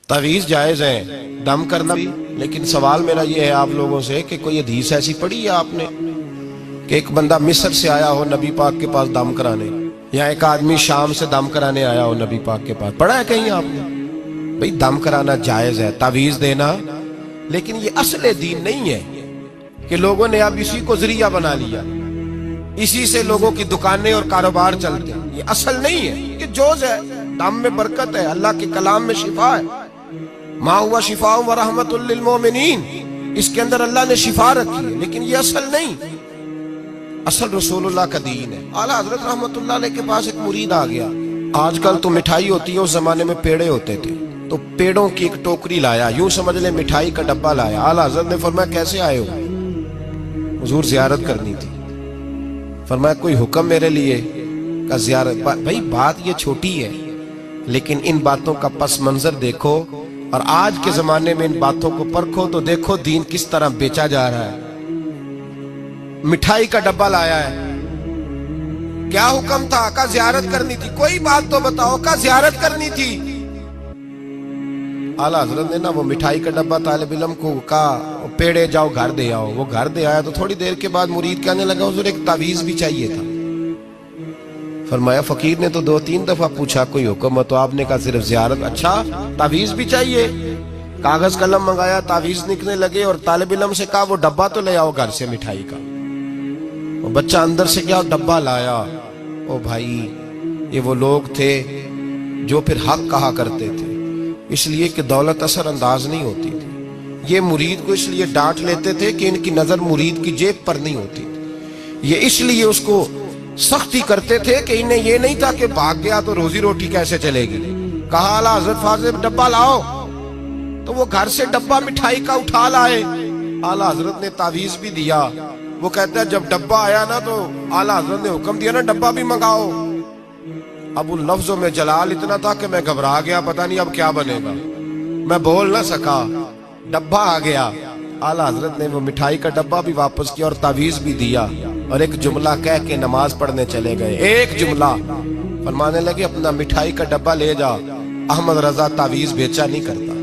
तावीज़ जायज़ है, दम करना भी। लेकिन सवाल मेरा ये है आप लोगों से कि कोई हदीस ऐसी पढ़ी है आपने कि एक बंदा मिस्र से आया हो नबी पाक के पास दम कराने, या एक आदमी शाम से दम कराने आया हो नबी पाक के पास? पढ़ा है कहीं आपने? भाई दम कराना जायज़ है, तावीज़ देना, लेकिन ये असल दीन नहीं है कि लोगों ने अब इसी को जरिया बना लिया, इसी से लोगों की दुकानें और कारोबार चलते हैं। ये असल नहीं है, ये जोज है। दम में बरकत है, अल्लाह के कलाम में शिफा है। मा हुआ शिफा व रहमतुल लिल मोमिनीन, इसके अंदर अल्लाह ने शिफा रखी है, लेकिन ये असल नहीं। असल रसूलुल्लाह का दीन है। आला हजरत रहमतुल्लाह अलैह के पास एक मुरीद आ गया। आजकल तो मिठाई होती है, उस जमाने में पेड़े होते थे, तो पेड़ों की एक टोकरी लाया, यूं समझ ले मिठाई का डब्बा लाया। आला हजरत ने फरमाया कैसे आए हो? हुजूर ज़ियारत करनी थी। फरमाया कोई हुक्म मेरे लिए? का ज़ियारत। भाई बात ये छोटी है, लेकिन इन बातों का पस मंजर देखो और आज के जमाने में इन बातों को परखो तो देखो दीन किस तरह बेचा जा रहा है। मिठाई का डब्बा लाया है, क्या हुक्म था? का ज़ियारत करनी थी। कोई बात तो बताओ, का ज़ियारत करनी थी। आला हजरत ने ना वो मिठाई का डब्बा तालिब इल्म को कहा पेड़े जाओ घर दे आओ। वो घर दे आया तो थोड़ी देर के बाद मुरीद कहने लगा हुजूर एक तावीज़ भी चाहिए था। फरमाया फकीर ने तो 2-3 दफा पूछा कोई हुक्म हो, तो आपने कहा सिर्फ ज़ियारत। अच्छा तावीज़ भी चाहिए? कागज कलम मंगाया, तावीज़ लिखने लगे और तालिब इल्म से कहा वो डब्बा तो ले आओ घर से मिठाई का। वो बच्चा अंदर से क्या डब्बा लाया। ओ भाई ये वो लोग थे जो फिर हक कहा करते थे, इसलिए कि दौलत असर अंदाज नहीं होती थी। ये मुरीद को इसलिए डांट लेते थे कि इनकी नजर मुरीद की जेब पर नहीं होती थी। ये इसलिए उसको सख्ती करते थे कि इन्हें ये नहीं था कि भाग गया तो रोजी रोटी कैसे चलेगी। कहा आला हजरत फाजिल डब्बा लाओ, तो वो घर से डब्बा मिठाई का उठा लाए। आला हजरत ने तावीज़ भी दिया। वो कहता है जब डब्बा आया ना तो आला हजरत ने हुक्म दिया ना डब्बा भी मंगाओ। अब उन लफ्जों में जलाल इतना था कि मैं घबरा गया, पता नहीं अब क्या बनेगा। मैं बोल ना सका, डब्बा आ गया। आला हजरत ने वो मिठाई का डब्बा भी वापस किया और तावीज़ भी दिया और एक जुमला कह के नमाज पढ़ने चले गए। एक जुमला फरमाने लगे अपना मिठाई का डब्बा ले जा, अहमद रजा तावीज़ बेचा नहीं करता।